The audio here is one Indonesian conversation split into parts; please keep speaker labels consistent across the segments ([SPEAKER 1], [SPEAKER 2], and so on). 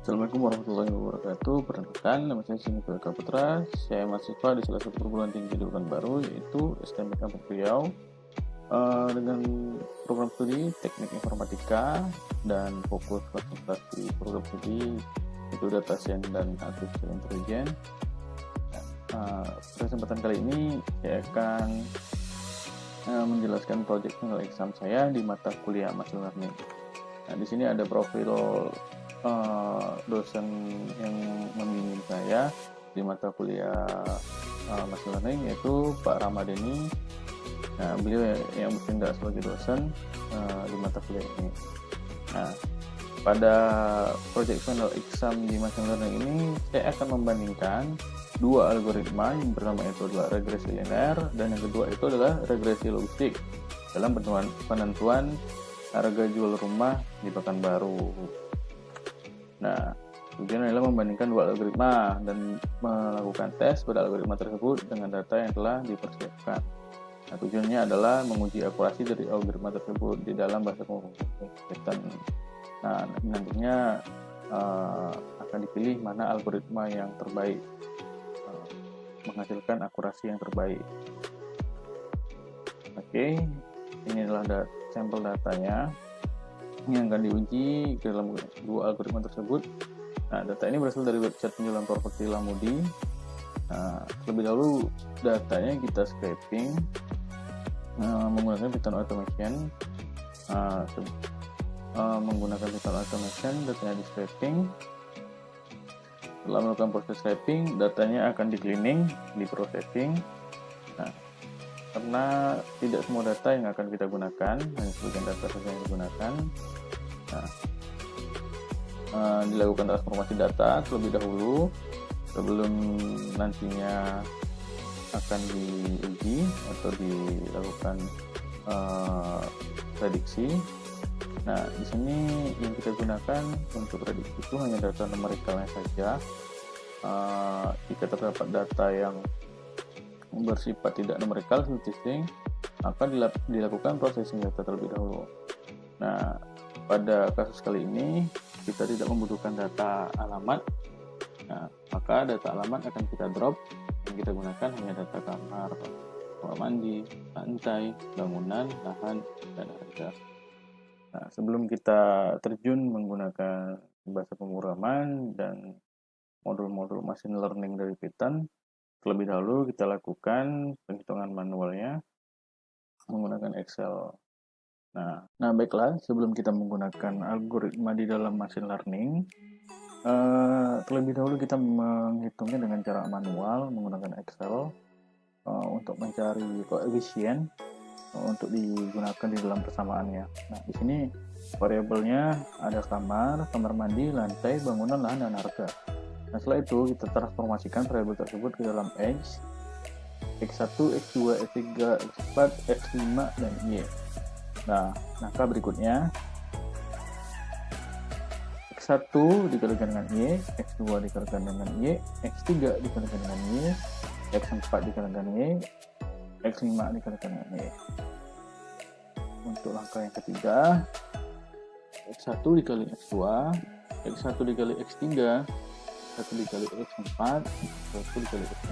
[SPEAKER 1] Assalamualaikum warahmatullahi wabarakatuh. Perkenalkan, nama saya Sinika Putra. Saya mahasiswa di salah satu perguruan tinggi di Pekanbaru, yaitu STM Kampung Riau, dengan program studi Teknik Informatika dan fokus konsentrasi program studi itu Data Science dan Artificial Intelligence. Pada kesempatan kali ini saya akan menjelaskan project exam saya di mata kuliah Machine Learning. Nah, di sini ada profil dosen yang membimbing saya di mata kuliah Machine Learning, yaitu Pak Ramadhani. Nah, beliau yang bertindak sebagai dosen di mata kuliah ini. Nah, pada project final exam di Machine Learning ini saya akan membandingkan dua algoritma, yang pertama itu adalah regresi linear dan yang kedua itu adalah regresi logistik dalam penentuan harga jual rumah di Pekanbaru. Nah, tujuannya adalah membandingkan dua algoritma dan melakukan tes pada algoritma tersebut dengan data yang telah dipersiapkan. Nah, tujuannya adalah menguji akurasi dari algoritma tersebut di dalam bahasa pemrograman Python. Nah, nantinya akan dipilih mana algoritma yang terbaik, menghasilkan akurasi yang terbaik. Oke, ini adalah sampel datanya yang akan diuji dalam dua algoritma tersebut. Nah, data ini berasal dari website penjualan properti Lamudi. Nah, terlebih dahulu datanya kita scraping menggunakan Python automation. Menggunakan Python automation, datanya di scraping. Setelah melakukan proses scraping, datanya akan di cleaning, di processing. Nah, karena tidak semua data yang akan kita gunakan, hanya sebagian data saja yang digunakan. Nah, dilakukan transformasi data terlebih dahulu sebelum nantinya akan diuji atau dilakukan prediksi. Nah, di sini yang kita gunakan untuk prediksi itu hanya data numerikalnya saja. Jika terdapat data yang bersifat tidak numerikal seperti string, maka dilakukan processing data terlebih dahulu. Nah, pada kasus kali ini kita tidak membutuhkan data alamat. Nah, maka data alamat akan kita drop. Yang kita gunakan hanya data kamar mandi, lantai, bangunan, lahan, dan harga. Nah, sebelum kita terjun menggunakan bahasa pemrograman dan modul-modul machine learning dari Python, terlebih dahulu kita lakukan penghitungan manualnya menggunakan Excel. Nah, baiklah, sebelum kita menggunakan algoritma di dalam machine learning, terlebih dahulu kita menghitungnya dengan cara manual menggunakan Excel untuk mencari koefisien untuk digunakan di dalam persamaannya. Nah, di sini variabelnya ada kamar mandi, lantai, bangunan, lahan, dan harga. Nah, setelah itu kita transformasikan variabel tersebut ke dalam X, X1, X2, X3, X4, X5, dan Y. Nah, langkah berikutnya X1 dikalikan dengan Y, X2 dikalikan dengan Y, X3 dikalikan dengan Y, X4 dikalikan dengan Y, X5 dikalikan dengan Y. Untuk langkah yang ketiga, X1 dikali X2, X1 dikali X3, X1 dikali X4, X1 dikali X5.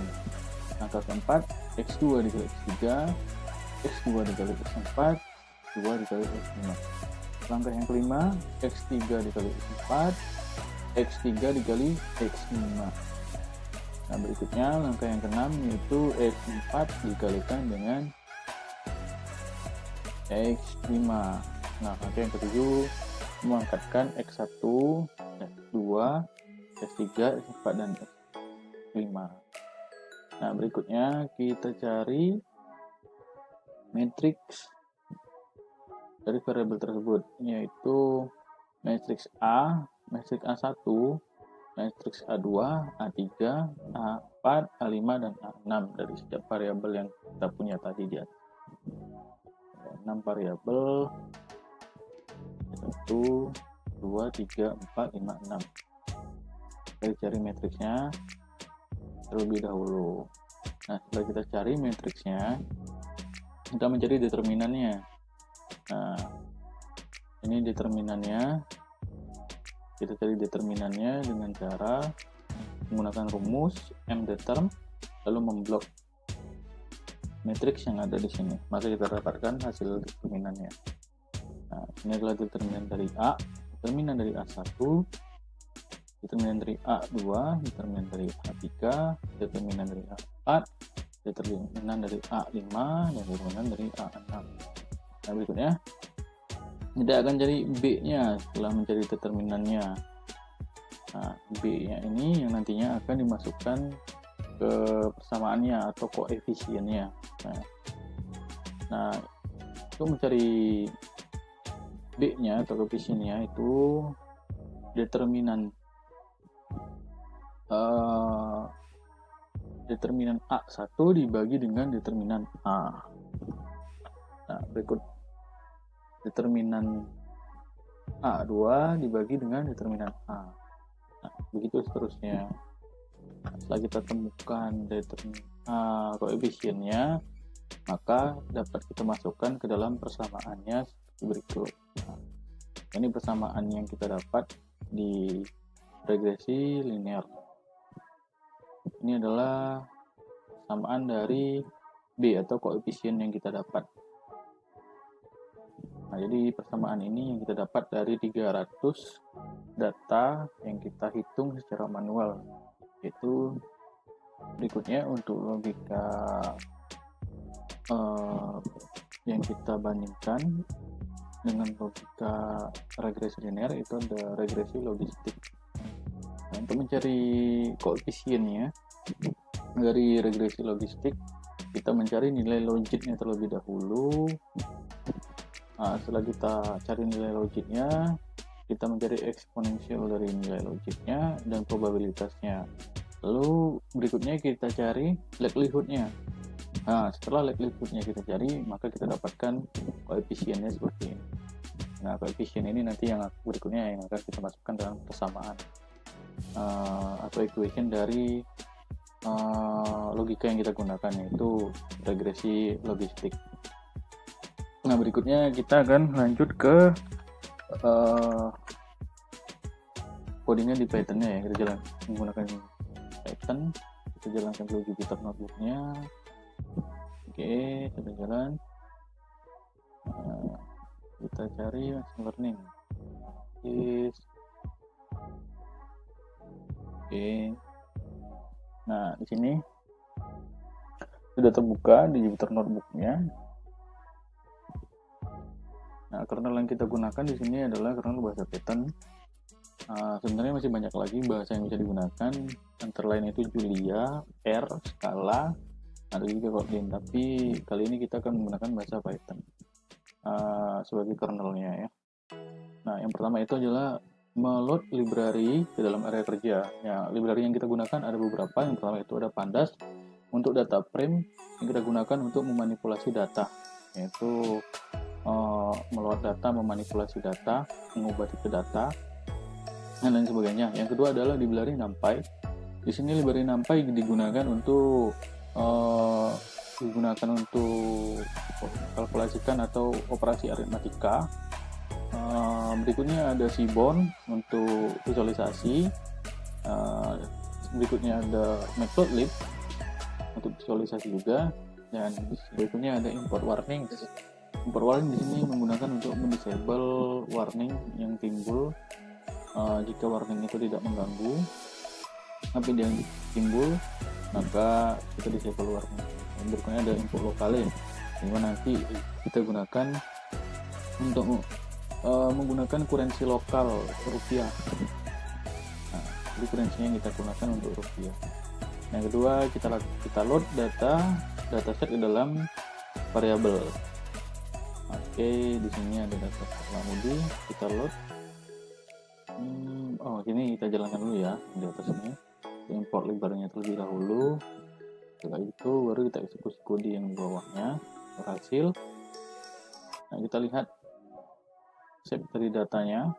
[SPEAKER 1] Langkah keempat, X2 dikali X3, X2 dikali X4, X2 dikali X5. Langkah yang kelima, X3 dikali X4, X3 dikali X5. Nah, berikutnya langkah yang keenam yaitu X4 dikalikan dengan X5. Nah, langkah yang ketujuh mengangkatkan X1, X2, X3, X4, dan X5. Nah, berikutnya kita cari matriks dari variabel tersebut, yaitu matriks A, matriks A1, matriks A2, A3, A4, A5, dan A6 dari setiap variabel yang kita punya tadi di atas. 6 variabel, 1, 2, 3, 4, 5, 6. Kita cari matriksnya terlebih dahulu. Nah, setelah kita cari matriksnya, kita mencari determinannya. Nah, ini determinannya. Kita cari determinannya dengan cara menggunakan rumus mDeterm, lalu memblok matriks yang ada di sini, maka kita dapatkan hasil determinannya. Nah, ini adalah determinan dari A, determinan dari A1, determinan dari A2, determinan dari A3, determinan dari A4, determinan dari A5, dan determinan dari A6. Nah, berikutnya kita akan cari B-nya setelah mencari determinannya. Nah, B-nya ini yang nantinya akan dimasukkan ke persamaannya atau koefisiennya. Nah, untuk mencari B-nya atau koefisiennya itu determinan determinan A1 dibagi dengan determinan A. Nah, berikut determinan A2 dibagi dengan determinan A. Nah, begitu seterusnya. Setelah kita temukan koefisiennya, maka dapat kita masukkan ke dalam persamaannya seperti berikut. Nah, ini persamaan yang kita dapat di regresi linear. Ini adalah persamaan dari B atau koefisien yang kita dapat. Nah, jadi persamaan ini yang kita dapat dari 300 data yang kita hitung secara manual. Yaitu berikutnya untuk logika yang kita bandingkan dengan logika regresi linear, itu ada regresi logistik. Nah, untuk mencari koefisiennya dari regresi logistik, kita mencari nilai logiknya terlebih dahulu. Nah, setelah kita cari nilai logiknya, kita mencari eksponensial dari nilai logiknya dan probabilitasnya. Lalu berikutnya kita cari likelihood-nya. Nah, setelah likelihood-nya kita cari, maka kita dapatkan koefisiennya seperti ini. Nah, koefisien ini nanti yang berikutnya yang akan kita masukkan dalam persamaan atau equation dari logika yang kita gunakan, yaitu regresi logistik. Nah, berikutnya kita akan lanjut ke codingnya di Python-nya ya. Kita jalan menggunakan Python, kita jalankan dulu Jupyter Notebook-nya. Oke, kita jalan. Kita cari machine learning. Oke. Nah, di sini sudah terbuka di Jupyter Notebook-nya. Nah, kernel yang kita gunakan di sini adalah kernel bahasa Python. Sebenarnya masih banyak lagi bahasa yang bisa digunakan, antara lain itu Julia, R, Scala, ada juga Kotlin. Tapi kali ini kita akan menggunakan bahasa Python sebagai kernelnya ya. Nah, yang pertama itu adalah meload library ke dalam area kerja. Ya, library yang kita gunakan ada beberapa. Yang pertama itu ada Pandas untuk data frame yang kita gunakan untuk memanipulasi data, yaitu meload data, memanipulasi data, mengubah tipe data, dan lain sebagainya. Yang kedua adalah library NumPy. Di sini library NumPy digunakan untuk kalkulasikan atau operasi aritmatika. Berikutnya ada Seaborn untuk visualisasi. Berikutnya ada Matplotlib untuk visualisasi juga, dan berikutnya ada import warnings. Import warning di sini menggunakan untuk mendisable warning yang timbul jika warning itu tidak mengganggu. Tapi dia timbul, maka kita disable warning. Dan berikutnya ada import lokale, dimana nanti kita gunakan untuk menggunakan kurensi lokal rupiah. Nah, jadi kurensinya yang kita gunakan untuk rupiah. Yang kedua, kita load dataset ke dalam variabel. Oke, di sini ada data Lamudi, kita load. Ini kita jalankan dulu ya di atasnya. Import library-nya terlebih dahulu. Setelah itu baru kita eksekusi kode yang di bawahnya. Berhasil. Nah, kita lihat set dari datanya.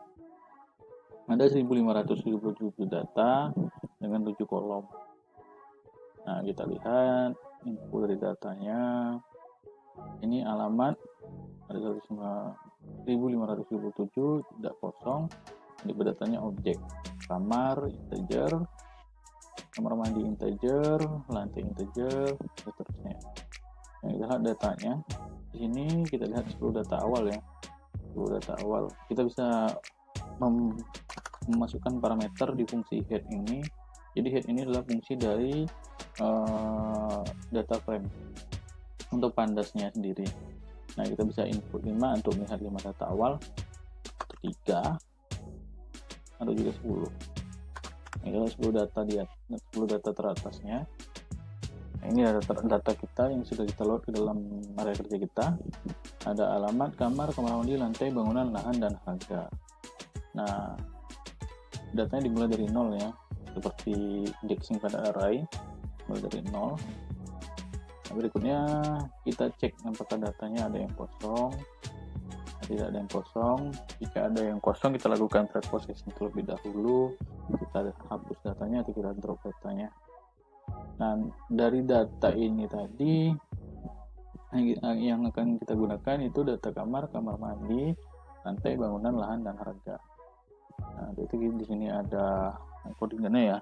[SPEAKER 1] Ada 1577 data dengan 7 kolom. Nah, kita lihat info dari datanya. Ini alamat ada 1527 tidak kosong. Di datanya objek, kamar integer, kamar mandi integer, lantai integer, dan seterusnya. Nah, kita lihat datanya. Di sini kita lihat 10 data awal ya. 10 data awal. Kita bisa memasukkan parameter di fungsi head ini. Jadi head ini adalah fungsi dari data frame untuk pandasnya sendiri. Nah, kita bisa input 5 untuk melihat 5 data awal, 3 atau juga 10. Ini adalah 10 data di atas, 10 data teratasnya. Nah, ini data kita yang sudah kita load ke dalam area kerja kita. Ada alamat, kamar mandi, lantai, bangunan, lahan, dan harga. Nah, datanya dimulai dari 0 ya, seperti indexing pada array, mulai dari 0. Nah, berikutnya kita cek apakah datanya ada yang kosong, tidak ada yang kosong. Jika ada yang kosong, kita lakukan preprocessing terlebih dahulu, kita hapus datanya atau kita drop datanya. Nah, dari data ini tadi yang akan kita gunakan itu data kamar mandi, lantai, bangunan, lahan, dan harga. Nah, itu di sini ada codingannya ya.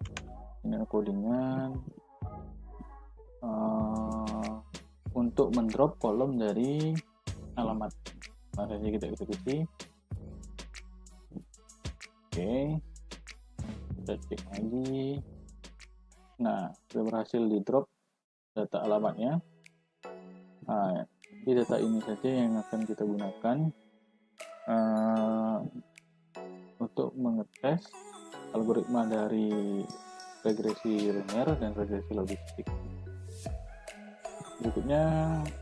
[SPEAKER 1] Ini ada codingan untuk mendrop kolom dari alamat. Nah, saja kita eksekusi. Oke, kita cek lagi. Nah, sudah berhasil di drop data alamatnya. Nah, di data ini saja yang akan kita gunakan untuk mengetes algoritma dari regresi linear dan regresi logistik. Berikutnya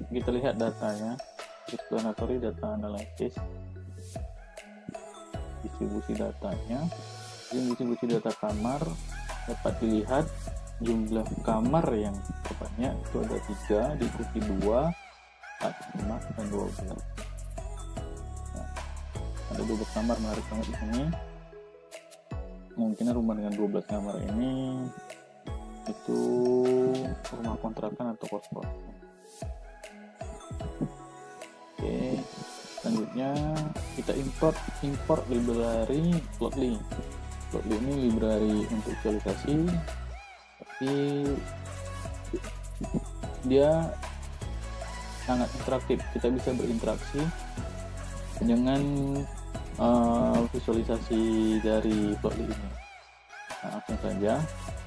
[SPEAKER 1] kita lihat datanya, explanatory data analysis, distribusi datanya. Distribusi data kamar dapat dilihat jumlah kamar yang terbanyak itu ada 3, diikuti 2, 4, 5, dan 12. Nah, ada 12 kamar, menarik banget di sini. Mungkin rumah dengan 12 kamar ini itu rumah kontrakan atau kos-kos. Oke, selanjutnya kita import library Plotly. Plotly ini library untuk visualisasi, tapi dia sangat interaktif. Kita bisa berinteraksi dengan visualisasi dari Plotly ini. Nah, langsung saja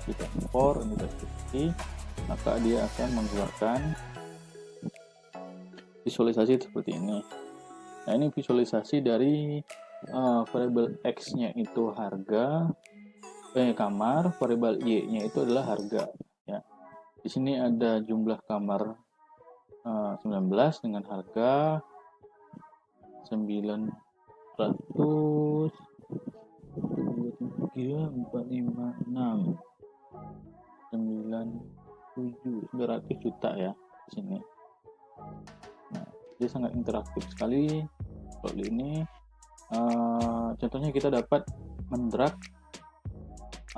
[SPEAKER 1] kita import, kita seperti, maka dia akan mengeluarkan visualisasi seperti ini. Nah, ini visualisasi dari variabel X-nya itu harga, kamar, variabel Y-nya itu adalah harga. Ya, di sini ada jumlah kamar 19 dengan harga 900 3, 4, 5, 6 900 juta ya di sini. Nah, dia sangat interaktif sekali Plotly ini. Contohnya kita dapat mendrag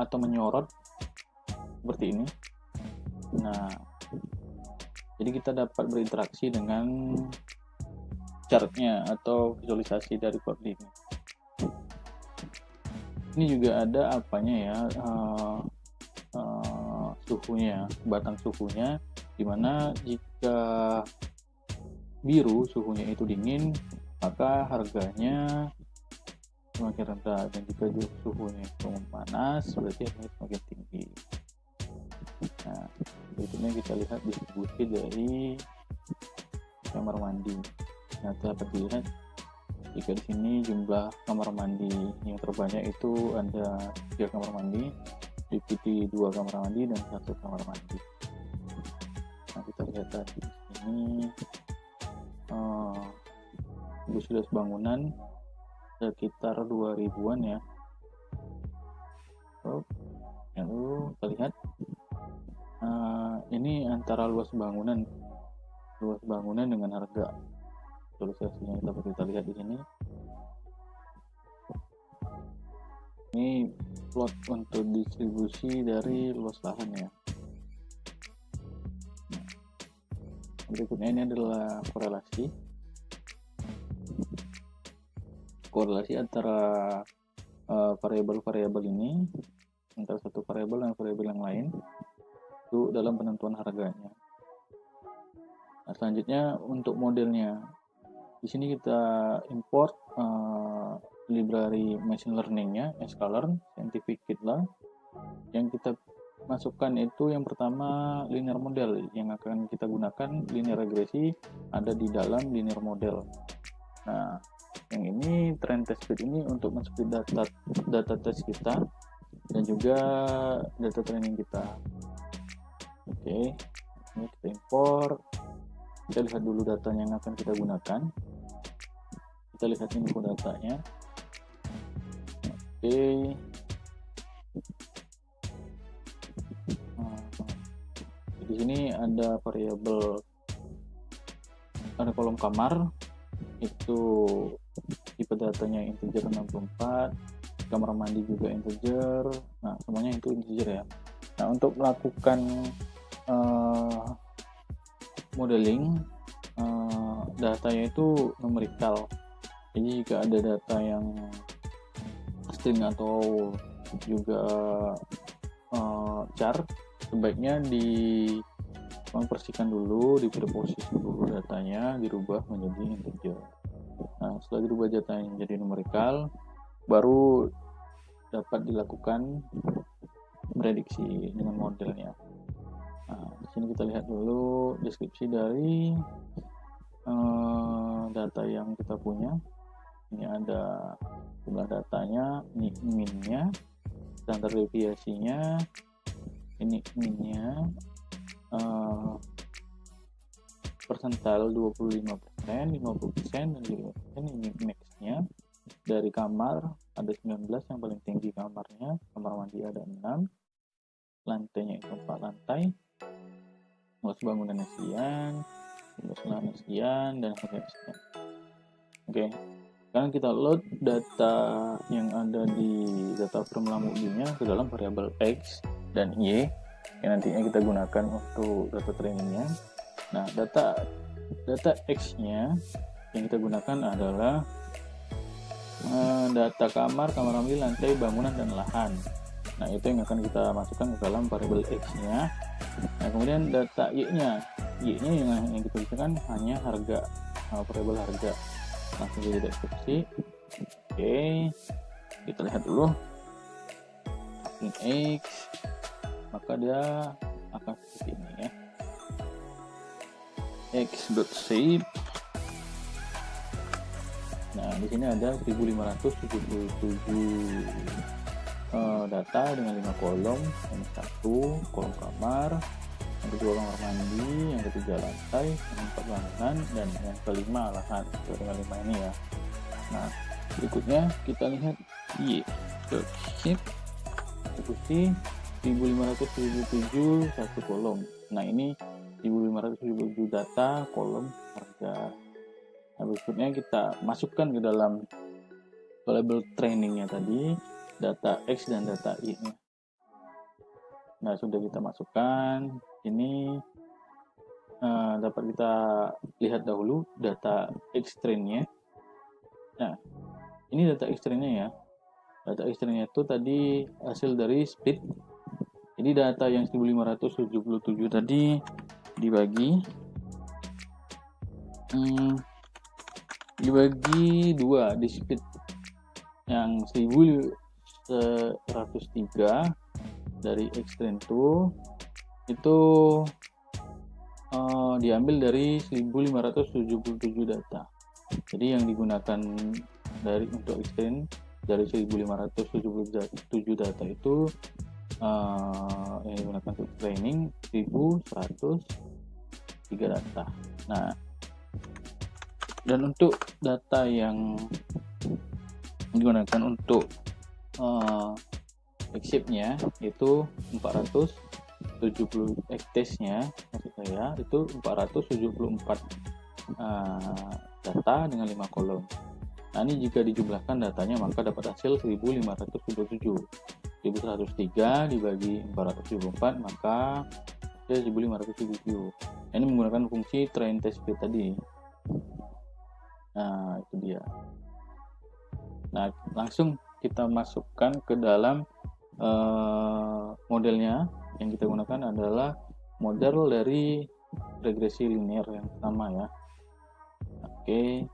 [SPEAKER 1] atau menyorot seperti ini. Nah, jadi kita dapat berinteraksi dengan chartnya atau visualisasi dari Plotly ini. Ini juga ada apanya ya, suhunya, batang suhunya, dimana jika biru suhunya itu dingin, maka harganya semakin rendah, dan jika suhunya itu panas berarti harganya semakin tinggi. Nah, berikutnya kita lihat distribusi dari kamar mandi. Nah, dapat dilihat jika di sini jumlah kamar mandi yang terbanyak itu ada 3 kamar mandi, diikuti 2 kamar mandi dan 1 kamar mandi. Nah, kita lihat tadi di sini sudah bangunan sekitar 2000-an ya. Lalu kita lihat ini antara luas bangunan dengan harga. Visualisasinya dapat kita lihat di sini. Ini plot untuk distribusi dari luas lahan ya. Berikutnya ini adalah korelasi antara variabel-variabel ini antara satu variabel dan variabel yang lain itu dalam penentuan harganya. Nah, selanjutnya untuk modelnya, di sini kita import library machine learning-nya, sklearn, scientific kitlah. Yang kita masukkan itu yang pertama linear model, yang akan kita gunakan linear regresi ada di dalam linear model. Nah, yang ini trend test bed ini untuk men-split data test kita dan juga data training kita. Oke, ini kita import. Kita lihat dulu datanya yang akan kita gunakan. Kita lihat info datanya. Oke. Di sini ada variabel, ada kolom kamar, itu tipe datanya integer 64, kamar mandi juga integer. Nah, semuanya itu integer ya. Nah, untuk melakukan modeling, datanya itu numerical. Jadi jika ada data yang string atau juga char, sebaiknya dikonversikan dulu, dipreposisi dulu datanya, dirubah menjadi integer. Nah, setelah dirubah datanya menjadi numerical, baru dapat dilakukan prediksi dengan modelnya. Nah, di sini kita lihat dulu deskripsi dari data yang kita punya. Ini ada jumlah datanya, ini min-nya, standar deviasinya, ini min-nya, persentil 25%, 50%, dan 5%. Ini max-nya. Dari kamar ada 19 yang paling tinggi kamarnya, kamar mandi ada 6, lantainya itu 4 lantai, luas bangunannya sekian, luas lahannya sekian, dan harga sekian. Oke, sekarang kita load data yang ada di data frame lamudi-nya ke dalam variabel X dan Y yang nantinya kita gunakan untuk data trainingnya. Nah, data X-nya yang kita gunakan adalah data kamar, kamar mandi, lantai, bangunan, dan lahan. Nah, itu yang akan kita masukkan ke dalam variabel X-nya. Nah, kemudian data Y-nya yang kita berikan hanya harga, variabel harga. Langsung jadi deskripsi. Oke, kita lihat dulu X, maka dia akan seperti ini ya. X.shape. Nah, di sini ada 1577 data dengan 5 kolom. Yang satu kolom kamar, yang kedua kamar mandi, yang ketiga lantai, yang keempat bangunan, dan yang kelima lahan. Dengan 5 ini ya. Nah, berikutnya kita lihat Y.shape, eksekusi 1577 satu kolom. Nah, ini 1577 data kolom harga. Nah, berikutnya kita masukkan ke dalam label trainingnya tadi data X dan data Y-nya. Nah, sudah kita masukkan. Ini dapat kita lihat dahulu data X train-nya. Nah, ini data X train-nya ya. Data X train-nya itu tadi hasil dari split. Jadi data yang 1577 tadi dibagi dua, di split yang 1103 dari X train itu diambil dari 1577 data. Jadi yang digunakan untuk X train dari 1577 data itu yang digunakan untuk training 1103 data. Nah, dan untuk data yang digunakan untuk X-shape-nya itu 470 X-test-nya maksud saya itu 474 data dengan 5 kolom. Nah, ini jika dijumlahkan datanya maka dapat hasil 1577. 1103 dibagi 474 maka hasil 1577. Ini menggunakan fungsi train test bed tadi. Nah, itu dia. Nah, langsung kita masukkan ke dalam modelnya. Yang kita gunakan adalah model dari regresi linear yang pertama ya. Oke,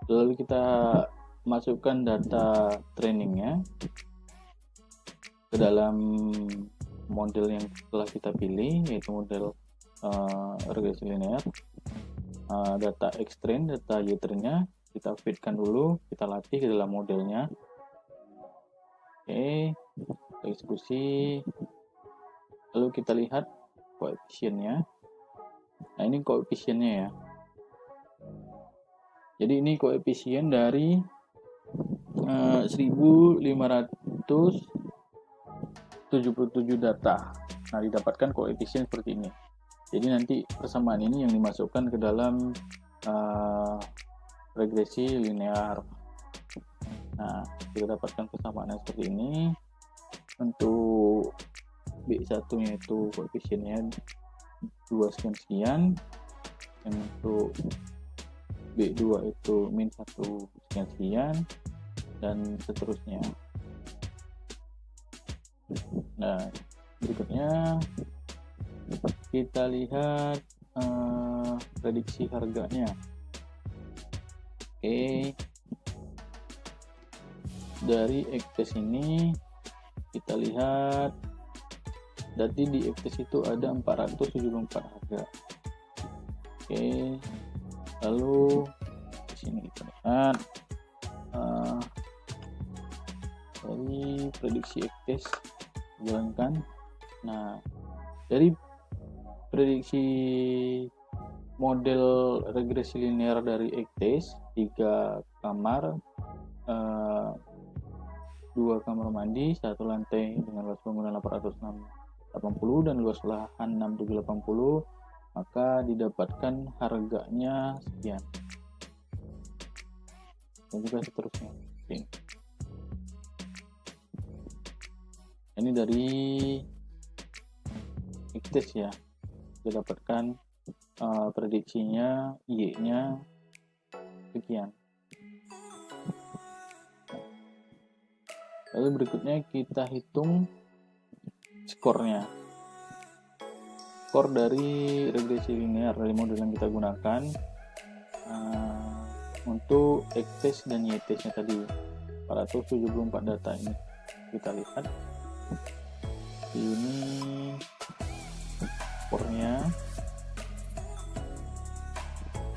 [SPEAKER 1] lalu kita masukkan data trainingnya ke dalam model yang telah kita pilih, yaitu model regresi linear. Data X-train, data Y-train-nya kita feedkan dulu, kita latih ke dalam modelnya. Oke, eksekusi, lalu kita lihat koefisiennya. Nah, ini koefisiennya ya. Jadi ini koefisien dari 1577 data. Nah, didapatkan koefisien seperti ini. Jadi nanti persamaan ini yang dimasukkan ke dalam regresi linear. Nah, kita dapatkan persamaan seperti ini. Untuk B1 nya itu koefisiennya 2 sekian-sekian, dan untuk B2 itu min 1 sekian-sekian, dan seterusnya. Nah, berikutnya kita lihat prediksi harganya. Oke, dari X-test ini kita lihat berarti di X-test itu ada 474 harga. Oke, lalu di sini kita lihat dari prediksi X-test jalankan. Nah, dari prediksi model regresi linear dari X-test 3 kamar, 2 kamar mandi, 1 lantai dengan luas bangunan 880 dan luas lahan 6780, maka didapatkan harganya sekian, dan juga seterusnya. Ini dari X-test ya, kita dapatkan prediksinya Y-nya sekian. Lalu berikutnya kita hitung skornya. Skor dari regresi linear dari model yang kita gunakan untuk X-test dan Y-test-nya tadi, 474 data ini. Kita lihat ini skornya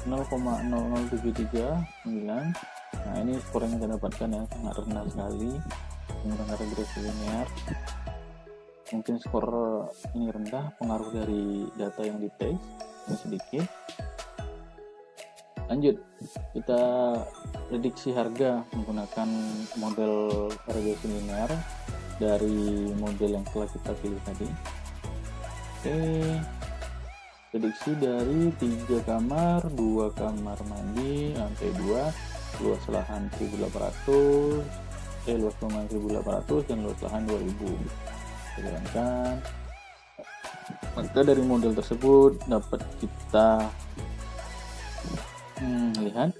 [SPEAKER 1] 0,00739. Nah, ini skor yang kita dapatkan ya, sangat rendah sekali menggunakan regresi linear. Mungkin skor ini rendah pengaruh dari data yang dites ini sedikit. Lanjut, kita prediksi harga menggunakan model regresi linear dari model yang telah kita pilih tadi. Oke, prediksi dari 3 kamar, 2 kamar mandi, lantai 2, luas lahan 1800, luas bangunan 1800 dan luas lahan 2000. Jalankan. Maka dari model tersebut dapat kita lihat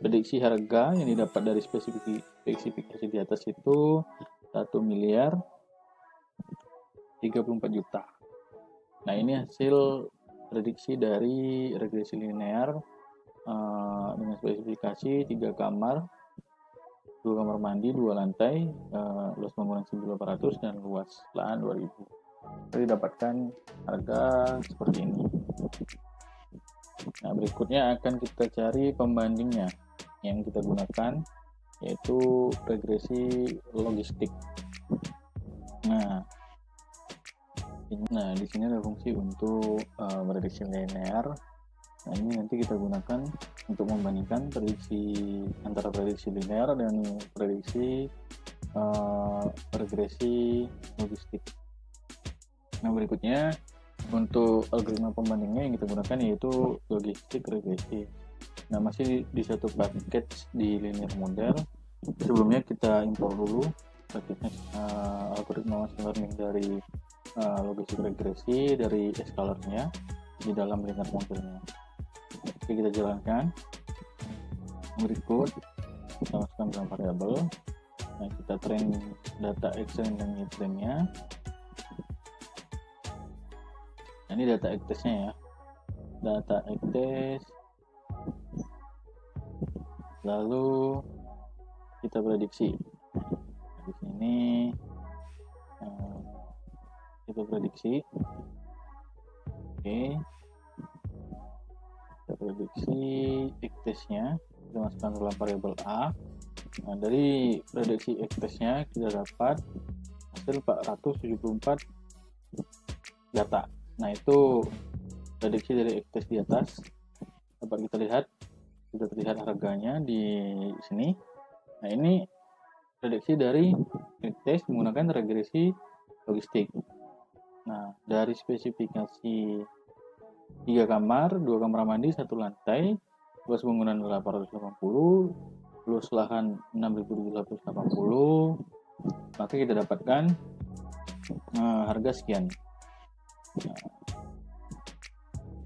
[SPEAKER 1] prediksi harga yang didapat dari spesifikasi di atas itu 1 miliar 34 juta. Nah, ini hasil prediksi dari regresi linear dengan spesifikasi 3 kamar, 2 kamar mandi, 2 lantai, luas bangunan 1800 dan luas lahan 2000. Jadi dapatkan harga seperti ini. Nah, berikutnya akan kita cari pembandingnya yang kita gunakan, yaitu regresi logistik. Nah, di sini ada fungsi untuk prediksi linear. Nah, ini nanti kita gunakan untuk membandingkan prediksi antara prediksi linear dan prediksi regresi logistik. Nah, berikutnya untuk algoritma pembandingnya yang kita gunakan yaitu logistik regresi. Nah, masih di satu package di linear model. Sebelumnya kita impor dulu package algoritma machine learning dari logistik regresi dari Scalar-nya di dalam linear modelnya. Oke, kita jalankan. Berikut kita masukkan dalam variabel. Nah, kita train data xtrend dan y-trendnya. Nah, ini data xtest-nya ya, data xtest, lalu kita prediksi. Nah, di sini kita prediksi. Oke, kita prediksi xtest-nya, kita masukkan dalam variabel a. Nah, dari prediksi xtest-nya kita dapat hasil 474 data. Nah, itu prediksi dari xtest di atas. Dapat kita lihat, sudah terlihat harganya di sini. Nah, ini prediksi dari xtest menggunakan regresi logistik. Nah, dari spesifikasi 3 kamar, 2 kamar mandi, 1 lantai, luas bangunan 880, luas lahan 6.780, maka kita dapatkan harga sekian. Nah,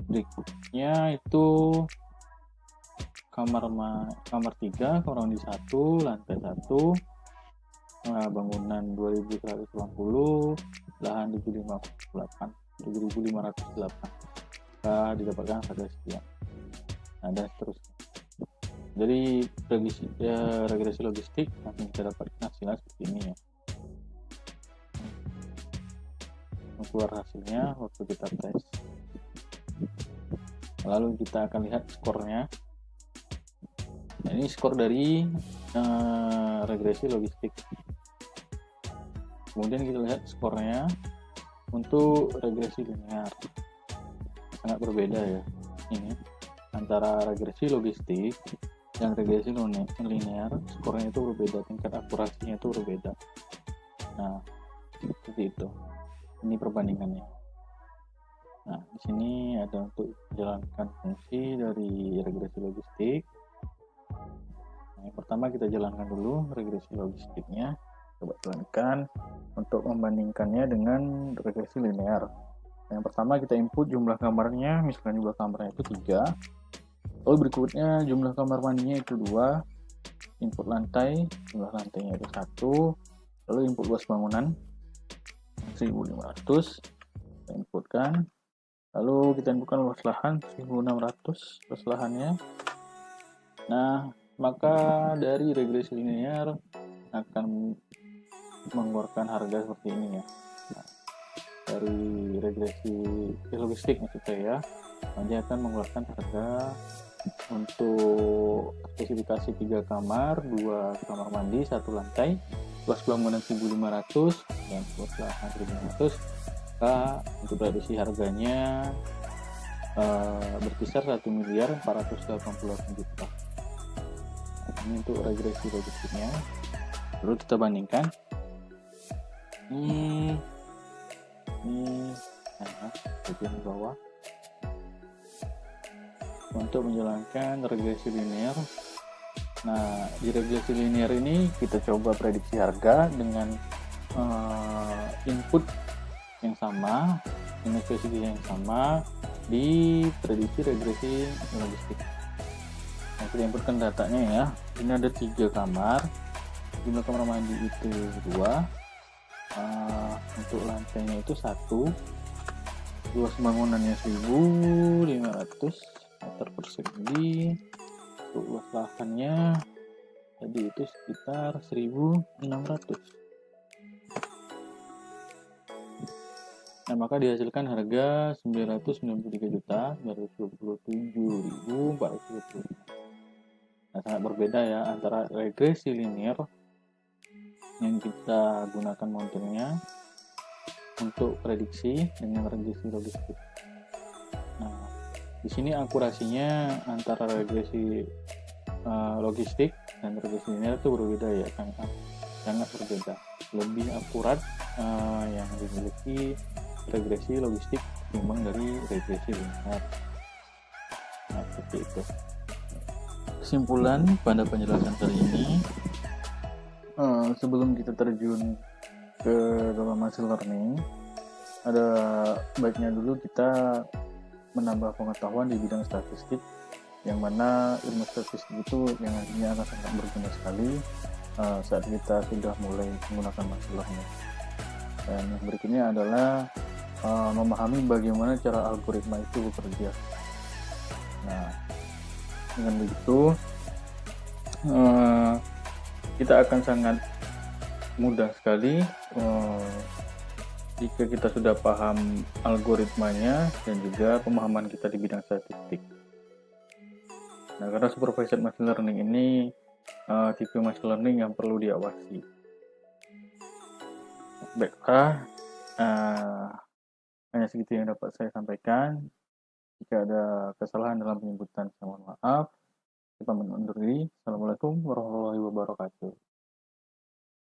[SPEAKER 1] berikutnya itu kamar 3, kamar mandi 1, lantai 1, bangunan 2180, lahan 7.508, didapatkan harga sekian. Nah, dan seterusnya. Jadi regresi logistik akan kita dapatkan hasilnya seperti ini ya. Keluar hasilnya waktu kita tes. Lalu kita akan lihat skornya. Nah, ini skor dari regresi logistik. Kemudian kita lihat skornya untuk regresi linear. Sangat berbeda ya ini antara regresi logistik dan regresi linear. Skornya itu berbeda, tingkat akurasinya itu berbeda. Nah, seperti itu. Ini perbandingannya. Nah, di sini ada untuk menjalankan fungsi dari regresi logistik. Nah, yang pertama kita jalankan dulu regresi logistiknya. Coba jalankan untuk membandingkannya dengan regresi linear. Yang pertama kita input jumlah kamarnya, misalkan jumlah kamarnya itu 3. Lalu berikutnya jumlah kamar mandinya itu 2. Input lantai, jumlah lantainya itu 1. Lalu input luas bangunan 1.500, kita inputkan. Lalu kita inputkan luas lahan 1.600, luas lahannya. Nah, maka dari regresi linear akan mengeluarkan harga seperti ini ya. Nah, dari regresi logistik maksud saya, dia akan mengeluarkan harga untuk spesifikasi 3 kamar, 2 kamar mandi, 1 lantai, luas bangunan 1.500 dan luas lahan 1.500. Untuk prediksi harganya berkisar 1.488.000.000. Ini untuk regresi logistiknya. Lalu kita bandingkan. Ini bagian bawah. Untuk menjalankan regresi linear. Nah, di regresi linear ini kita coba prediksi harga dengan input yang sama, dengan spesifikasi yang sama di prediksi regresi logistik. Nah, kita inputkan datanya ya. Ini ada 3 kamar, jumlah kamar mandi itu 2, untuk lantainya itu 1, luas bangunannya 1.500 meter persegi, untuk luas lahannya tadi itu sekitar 1.600. Nah, maka dihasilkan harga 993.927.420. Nah, sangat berbeda ya antara regresi linear yang kita gunakan montirnya untuk prediksi dengan regresi logistik. Nah, di sini akurasinya antara regresi logistik dan regresi linear itu berbeda ya, sangat berbeda. Lebih akurat yang dimiliki regresi logistik ketimbang dari regresi linear. Nah, seperti itu. Kesimpulan pada penjelasan kali ini, sebelum kita terjun ke dalam machine learning, ada baiknya dulu kita menambah pengetahuan di bidang statistik yang mana ilmu statistik itu yang nantinya akan sangat berguna sekali saat kita sudah mulai menggunakan masalahnya. Dan yang berikutnya adalah memahami bagaimana cara algoritma itu bekerja. Nah, dengan begitu kita akan sangat mudah sekali jika kita sudah paham algoritmanya dan juga pemahaman kita di bidang statistik. Nah, karena supervised machine learning ini tipe machine learning yang perlu diawasi. Baiklah, hanya segitu yang dapat saya sampaikan. Jika ada kesalahan dalam penyebutan, saya mohon maaf. Kita undur diri. Assalamualaikum warahmatullahi wabarakatuh.